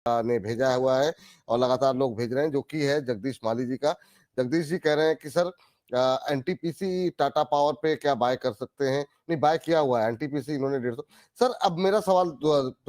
ने भेजा हुआ है और लगातार लोग भेज रहे हैं, जो कि है जगदीश माली जी का। जगदीश जी कह रहे हैं कि सर एनटीपीसी टाटा पावर पे क्या बाय कर सकते हैं? नहीं, बाय किया हुआ है एनटीपीसी इन्होंने 150। सर अब मेरा सवाल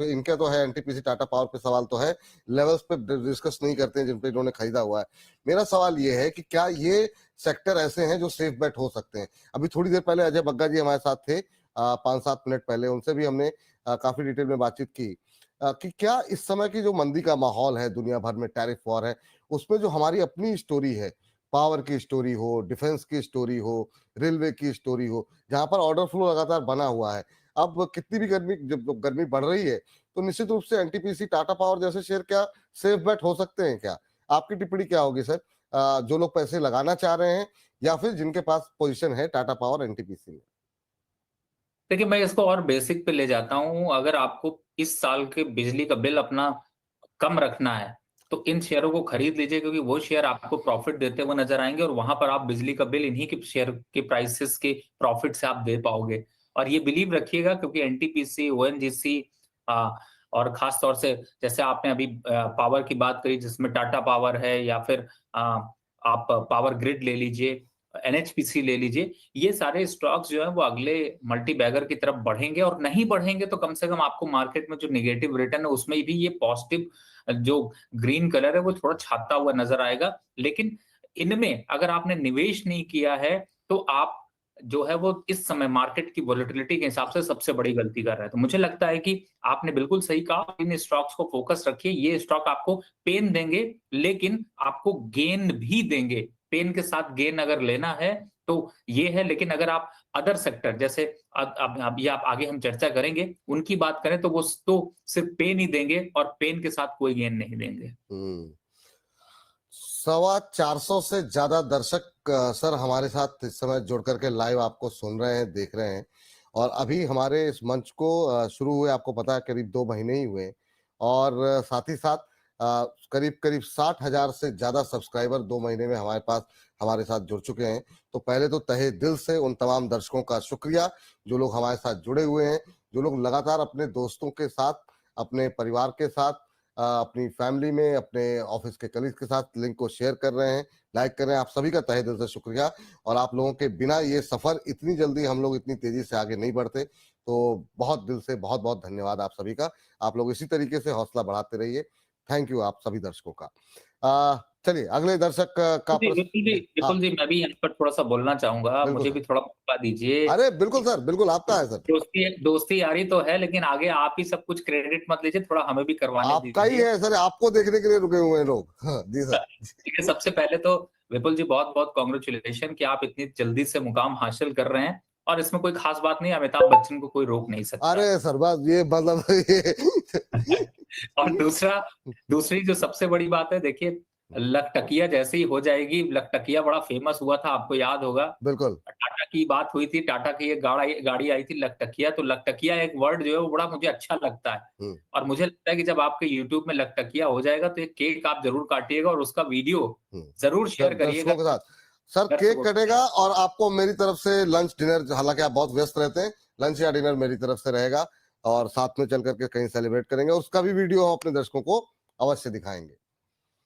इनका तो है, एनटीपीसी टाटा पावर पे सवाल तो है, लेवल्स पे डिस्कस नहीं करते हैं जिन पे इन्होंने खरीदा हुआ है। मेरा सवाल ये है कि क्या ये सेक्टर ऐसे हैं जो सेफ बेट हो सकते हैं? अभी थोड़ी देर पहले अजय बग्गा जी हमारे साथ थे, 5-7 मिनट पहले, उनसे भी हमने काफी डिटेल में बातचीत की कि क्या इस समय की जो मंदी का माहौल है, दुनिया भर में टैरिफ वॉर है, उसमें जो हमारी अपनी स्टोरी है, पावर की स्टोरी हो, डिफेंस की स्टोरी हो, रेलवे की स्टोरी हो, जहां पर ऑर्डर फ्लो लगातार बना हुआ है, अब कितनी भी गर्मी, जब गर्मी बढ़ रही है, तो निश्चित रूप से एनटीपीसी टाटा पावर जैसे शेयर क्या सेफ बेट हो सकते हैं क्या? आपकी टिप्पणी क्या होगी सर? जो लोग पैसे लगाना चाह रहे हैं या फिर जिनके पास पोजीशन है टाटा पावर एनटीपीसी में? देखिए, मैं इसको और बेसिक पे ले जाता हूँ। अगर आपको इस साल के बिजली का बिल अपना कम रखना है, तो इन शेयरों को खरीद लीजिए, क्योंकि वो शेयर आपको प्रॉफिट देते हुए नजर आएंगे और वहां पर आप बिजली का बिल इन्हीं के शेयर के प्राइसेस के प्रॉफिट से आप दे पाओगे। और ये बिलीव रखिएगा, क्योंकि एनटीपीसी, ओएनजीसी और खास तौर से जैसे आपने अभी पावर की बात करी, जिसमें टाटा पावर है, या फिर आप पावर ग्रिड ले लीजिए, एनएचपीसी ले लीजिए, ये सारे स्टॉक्स जो है वो अगले मल्टी बैगर की तरफ बढ़ेंगे। और नहीं बढ़ेंगे तो कम से कम आपको मार्केट में जो नेगेटिव रिटर्न है उसमें भी ये पॉजिटिव जो ग्रीन कलर है वो थोड़ा छाता हुआ नजर आएगा। लेकिन इनमें अगर आपने निवेश नहीं किया है, तो आप जो है वो इस समय मार्केट की वोलेटिलिटी के हिसाब से सबसे बड़ी गलती कर रहे हैं। तो मुझे लगता है कि आपने बिल्कुल सही कहा, इन स्टॉक्स को फोकस रखिए। ये स्टॉक आपको पेन देंगे, लेकिन आपको गेन भी देंगे। पेन के साथ गेन अगर लेना है तो ये है। लेकिन अगर आप अदर सेक्टर जैसे अब ये आप आगे हम चर्चा करेंगे, उनकी बात करें तो वो तो सिर्फ पेन ही देंगे और पेन के साथ कोई गेन नहीं देंगे। 450 से ज्यादा दर्शक सर हमारे साथ इस समय जुड़ करके लाइव आपको सुन रहे हैं, देख रहे हैं। और अभी हमारे इस मंच को शुरू हुए आपको पता है करीब 2 महीने ही हुए, और साथ ही साथ करीब करीब 60,000 से ज्यादा सब्सक्राइबर 2 महीने में हमारे पास हमारे साथ जुड़ चुके हैं। तो पहले तो तहे दिल से उन तमाम दर्शकों का शुक्रिया जो लोग हमारे साथ जुड़े हुए हैं, जो लोग लगातार अपने दोस्तों के साथ, अपने परिवार के साथ, अपनी फैमिली में, अपने ऑफिस के कलीग के साथ लिंक को शेयर कर रहे हैं, लाइक कर रहे हैं। आप सभी का तहे दिल से शुक्रिया। और आप लोगों के बिना ये सफर इतनी जल्दी हम लोग इतनी तेजी से आगे नहीं बढ़ते। तो बहुत दिल से बहुत बहुत धन्यवाद आप सभी का। आप लोग इसी तरीके से हौसला बढ़ाते रहिए। थैंक यू आप सभी दर्शकों का। चलिए अगले दर्शक का जी, बिल्कुल जी, हाँ, बिल्कुल जी, मैं भी यहाँ पर थोड़ा-सा बोलना चाहूँगा, बिल्कुल मुझे सर। भी थोड़ा मौका दीजिए। अरे बिल्कुल सर, बिल्कुल आपका है सर। दोस्ती दोस्ती यारी तो है, लेकिन आगे आप ही सब कुछ क्रेडिट मत लीजिए, थोड़ा हमें भी करवाने आपका ही दीजिए। है सर, आपको देखने के लिए रुके हुए हैं लोग। हाँ, जी सर। ठीक है, सबसे पहले तो विपुल जी बहुत-बहुत कांग्रेचुलेशन कि आप इतनी जल्दी से मुकाम हासिल कर रहे हैं, और इसमें कोई खास बात नहीं है, अमिताभ बच्चन को कोई रोक नहीं सकता। अरे सर बस ये मतलब ये और दूसरी जो सबसे बड़ी बात है, देखिए, लखटकिया जैसे ही हो जाएगी, लखटकिया बड़ा फेमस हुआ था, आपको याद होगा। बिल्कुल। टाटा की बात हुई थी, टाटा की एक गाड़ी आई थी लखटकिया, तो लखटकिया एक वर्ड जो है वो बड़ा मुझे अच्छा लगता है। हम्म। और मुझे लगता है कि जब आपके यूट्यूब में लखटकिया हो जाएगा तो एक केक आप जरूर काटिएगा और उसका वीडियो जरूर शेयर करिएगा दर्शकों के साथ सर केक दर्शकों के कटेगा, साथ। और आपको मेरी तरफ से लंच डिनर, हालांकि आप बहुत व्यस्त रहते हैं, लंच या डिनर मेरी तरफ से रहेगा, और साथ में चल करके कहीं सेलिब्रेट करेंगे, उसका भी वीडियो हम अपने दर्शकों को अवश्य दिखाएंगे।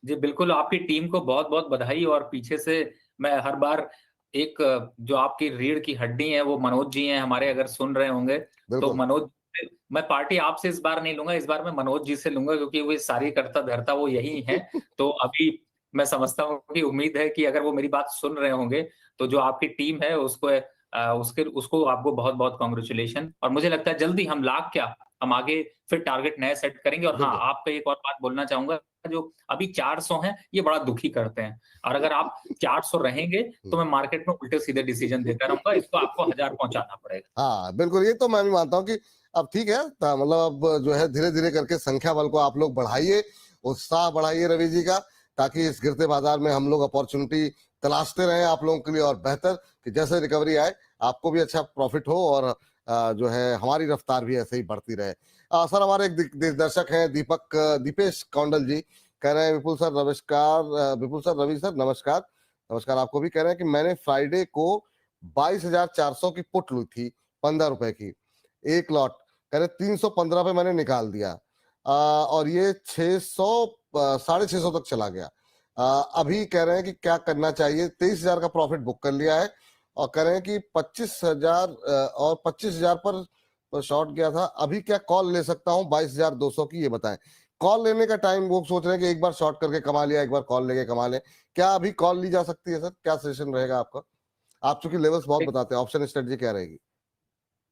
जी, बिल्कुल, आपकी टीम को बहुत-बहुत बधाई। और पीछे से मैं हर बार एक जो आपकी रीढ़ की हड्डी है वो मनोज जी हैं हमारे, अगर सुन रहे होंगे, तो बिल्कुल। मनोज से मैं पार्टी आपसे इस बार नहीं लूँगा, इस बार मैं मनोज जी से लूँगा, क्योंकि वो सारी कर्ता-धर्ता वो यही हैं। तो अभी मैं समझता हूँ कि उम्मीद है कि अगर वो मेरी बात सुन रहे होंगे, तो जो आपकी टीम है उसको आपको बहुत-बहुत कांग्रेचुलेशन। और मुझे लगता है जल्दी हम लाख क्या, हम आगे फिर टारगेट नए सेट करेंगे। और हाँ, बिल्कुल। आपका एक और बात बोलना चाहूँगा, जो अभी 400 हैं, ये बड़ा दुखी करते हैं। और अगर आप 400 रहेंगे, तो मैं मार्केट में उल्टे-सीधे डिसीजन देता रहूँगा, इसको आपको 1000 पहुँचाना पड़ेगा। हाँ बिल्कुल, ये तो मैं भी मानता हूँ कि अब ठीक है, मतलब अब जो है धीरे धीरे करके संख्या बल को आप लोग बढ़ाइए, उत्साह बढ़ाइए रवि जी का, ताकि इस गिरते बाजार में हम लोग अपॉर्चुनिटी तलाशते रहें आप लोगों के लिए, और बेहतर कि जैसे रिकवरी आए आपको भी अच्छा प्रॉफिट हो, और जो है हमारी रफ्तार भी ऐसे ही बढ़ती रहे। सर हमारे एक दर्शक हैं दीपेश कौंडल जी, कह रहे हैं विपुल सर नमस्कार, विपुल सर, रवि सर नमस्कार। नमस्कार आपको भी। कह रहे हैं कि मैंने फ्राइडे को 22,400 की पुट ली थी, 15 रुपए की, एक लॉट। कह रहे 315 पे मैंने निकाल दिया। और ये 600 650 तक चला गया। अभी कह रहे हैं कि क्या करना चाहिए, 23,000 का प्रॉफिट बुक कर लिया है और कह रहे हैं कि 25,000 और 25,000 पर शॉर्ट गया था। अभी क्या कॉल ले सकता हूँ 22,200 की, ये बताएं। कॉल लेने का टाइम वो सोच रहे हैं कि एक बार शॉर्ट करके कमा लिया, एक बार कॉल लेके कमा ले, क्या अभी कॉल ली जा सकती है सर? क्या सजेशन रहेगा आपका? आप चूंकि लेवल्स बहुत बताते हैं, ऑप्शन स्ट्रेटजी क्या रहेगी?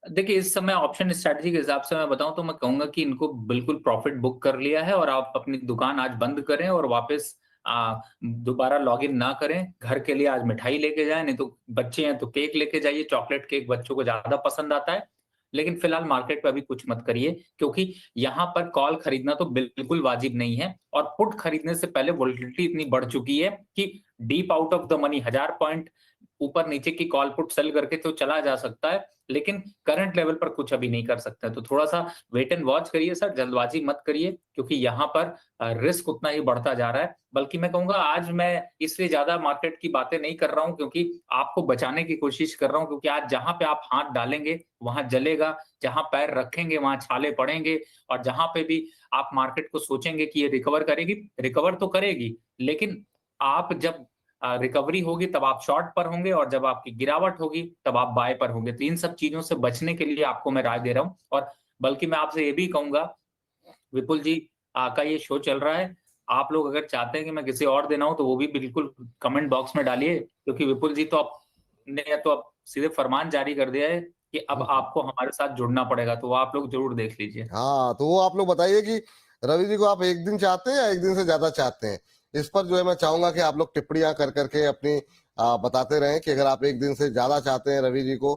देखिए, इस समय ऑप्शन स्ट्रैटेजी के हिसाब से मैं बताऊँ तो मैं कहूँगा कि इनको बिल्कुल प्रॉफ़िट बुक कर लिया है और आप अपनी दुकान आज बंद करें और वापस दोबारा लॉगिन ना करें। घर के लिए आज मिठाई लेके जाएँ, नहीं तो बच्चे हैं तो केक लेके जाइए, चॉकलेट केक बच्चों को ज़्यादा पसंद आता है। लेकिन फिलहाल मार्केट में अभी कुछ मत करिए क्योंकि यहाँ पर कॉल खरीदना तो बिल्कुल वाजिब नहीं है और पुट खरीदने से पहले वोलेटिलिटी इतनी बढ़ चुकी है कि deep out of the money 1000 point ऊपर-नीचे की कॉल पुट सेल करके तो चला जा सकता है, लेकिन करंट लेवल पर कुछ अभी नहीं कर सकते हैं। तो थोड़ा-सा वेट एंड वॉच करिए सर, जल्दबाज़ी मत करिए क्योंकि यहाँ पर रिस्क उतना ही बढ़ता जा रहा है। बल्कि मैं कहूँगा आज मैं इसलिए ज़्यादा मार्केट की बातें नहीं कर रहा हूँ क्योंकि आपको बचाने की कोशिश कर रहा हूँ क्योंकि आज जहाँ पे आप हाथ डालेंगे, वहाँ जलेगा, जहाँ पैर रखेंगे, वहाँ छाले पड़ेंगे और जहाँ पे भी आप मार्केट को सोचेंगे कि ये रिकवर करेगी, रिकवर तो करेगी, लेकिन आप जब रिकवरी होगी तब आप शॉर्ट पर होंगे और जब आपकी गिरावट होगी तब आप बाय पर होंगे। तो इन सब चीज़ों से बचने के लिए आपको मैं राय दे रहा हूँ और बल्कि मैं आपसे ये भी कहूँगा, विपुल जी का ये शो चल रहा है। आप लोग अगर चाहते हैं कि मैं किसी और दिन आऊँ तो वो भी बिल्कुल कमेंट बॉक्स में डालिए क्योंकि विपुल जी तो अब सीधे फरमान जारी कर दिया है कि अब आपको हमारे साथ जुड़ना पड़ेगा, तो वो आप लोग ज़रूर देख लीजिए। हाँ, तो वो आप लोग बताइए कि रवि जी को आप एक दिन चाहते हैं या एक दिन से ज्यादा चाहते हैं? इस पर जो है मैं चाहूंगा कि आप लोग टिप्पणियां कर करके अपनी बताते रहें कि अगर आप एक दिन से ज्यादा चाहते हैं रवि जी को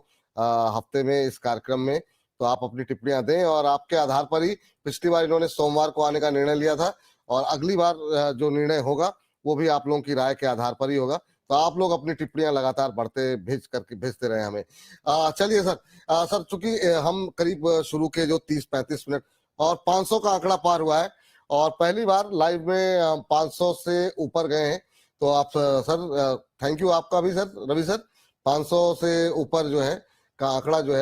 हफ्ते में इस कार्यक्रम में, तो आप अपनी टिप्पणियां दें और आपके आधार पर ही पिछली बार इन्होंने सोमवार को आने का निर्णय लिया था और अगली बार जो निर्णय होगा वो भी आप लोगों की राय के आधार पर ही होगा। तो आप लोग अपनी टिप्पणियां लगातार बढ़ते भेजते रहे हमें। चलिए सर, सर चूंकि हम करीब शुरू के जो 30-35 मिनट और 500 का आंकड़ा पार हुआ है और पहली बार लाइव में 500 से ऊपर गए हैं, तो आप सर थैंक यू आपका भी सर, रवि सर। 500 से ऊपर जो है का आंकड़ा जो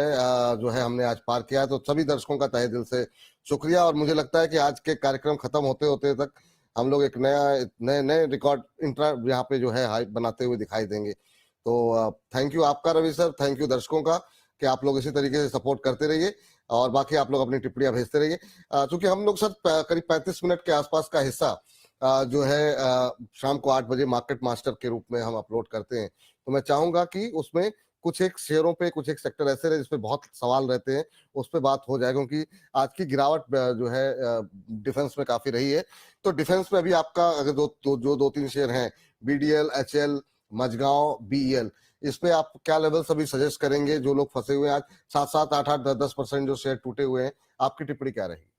है हमने आज पार किया है, तो सभी दर्शकों का तहे दिल से शुक्रिया। और मुझे लगता है कि आज के कार्यक्रम खत्म होते होते तक हम लोग एक नए नए रिकॉर्ड इंट्रा यहाँ पे जो है हाइप बनाते हुए दिखाई देंगे। तो थैंक यू आपका रवि सर, थैंक यू दर्शकों का कि आप लोग इसी तरीके से सपोर्ट करते रहिए और बाकी आप लोग अपनी टिप्पणियां भेजते रहिए। चूंकि हम लोग सर करीब 35 मिनट के आसपास का हिस्सा जो है शाम को 8 बजे मार्केट मास्टर के रूप में हम अपलोड करते हैं, तो मैं चाहूंगा कि उसमें कुछ एक शेयरों पे, कुछ एक सेक्टर ऐसे रहे जिसपे बहुत सवाल रहते हैं, उस पर बात हो जाए, क्योंकि आज की गिरावट जो है डिफेंस में काफी रही है। तो डिफेंस में अभी आपका अगर जो 2-3 शेयर हैं, बीडीएल, एचएल, मझगांव, बीईएल, इस पे आप क्या लेवल सभी सजेस्ट करेंगे? जो लोग फंसे हुए हैं आज 7-7, 8-8, 10-10% जो शेयर टूटे हुए हैं, आपकी टिप्पणी क्या रहेगी?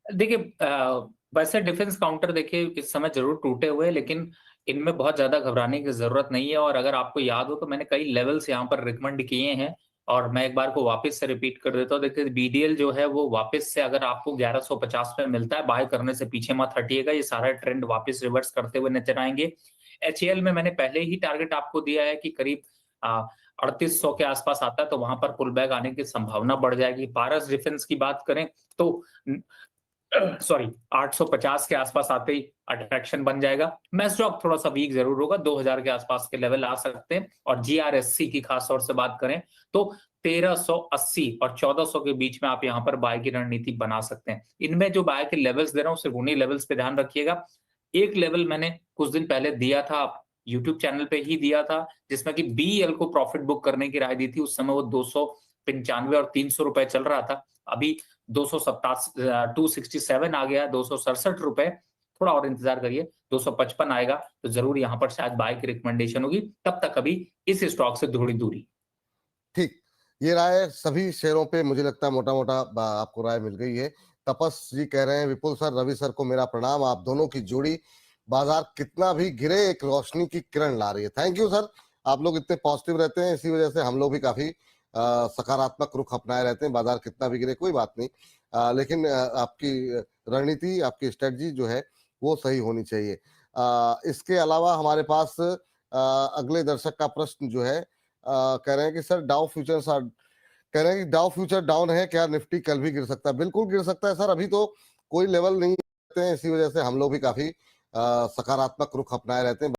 देखिए वैसे डिफेंस काउंटर देखिए इस समय ज़रूर टूटे हुए हैं, लेकिन इनमें बहुत ज़्यादा घबराने की ज़रूरत नहीं है और अगर आपको याद हो तो मैंने कई लेवल्स यहाँ पर रिकमेंड किए हैं और मैं एक बार को वापस से रिपीट कर देता हूँ। देखिए बीडीएल जो है वो वापस से अगर आपको 1150 पे मिलता है, बाय करने से पीछे मत हटिएगा, ये सारा ट्रेंड वापस रिवर्स करते हुए नज़र आएँगे। एचएएल में मैंने पहले ही टारगेट आपको दिया है कि करीब अ, 3800 के आसपास आता है, तो वहाँ पर पुल बैक आने की संभावना बढ़ जाएगी। पारस डिफेंस की बात करें तो सॉरी 850 के आसपास आते ही अट्रैक्शन बन जाएगा। मैस्टॉक थोड़ा-सा वीक ज़रूर होगा, 2000 के आसपास के लेवल आ सकते हैं और जीआरएससी की खास तौर से बात करें तो 1380 और 1400 के बीच में आप यहाँ पर बाय की रणनीति बना सकते हैं। इनमें जो बाय के लेवल्स दे रहा हूँ सिर्फ उन्हीं लेवल्स पे ध्यान रखिएगा। एक लेवल मैंने कुछ दिन पहले दिया था, यूट्यूब चैनल पे ही दिया था, जिसमें कि बीईएल को प्रॉफिट बुक करने की राय दी थी। उस समय वो 295 और ₹300 चल रहा था। अभी 267 आ गया, ₹267। थोड़ा और इंतजार करिए, 255 आएगा तो ज़रूर यहाँ पर शायद बाय की रिकमेंडेशन होगी। तब तक अभी इस स्टॉक से थोड़ी दूरी। ठीक, ये राय सभी शेयरों पे मुझे लगता है मोटा-मोटा आपको राय मिल गई है। तपस जी कह रहे हैं, विपुल सर, रवि सर को मेरा प्रणाम, आप दोनों की जोड़ी बाजार कितना भी गिरे एक रोशनी की किरण ला रही है। थैंक यू सर, आप लोग इतने पॉजिटिव रहते हैं, इसी वजह से हम लोग भी काफी सकारात्मक रुख अपनाए रहते हैं। बाजार कितना भी गिरे कोई बात नहीं, लेकिन आपकी रणनीति, आपकी स्ट्रेटजी जो है वो सही होनी चाहिए। इसके अलावा हमारे पास अगले दर्शक का प्रश्न जो है कह रहे हैं कि सर डाउ फ्यूचर्स आर कह रहे हैं कि डाउ फ्यूचर डाउन है, क्या निफ्टी कल भी गिर सकता है? बिल्कुल गिर सकता है सर, अभी तो कोई लेवल नहीं रहते हैं, इसी वजह से हम लोग भी काफी सकारात्मक रुख अपनाए रहते हैं।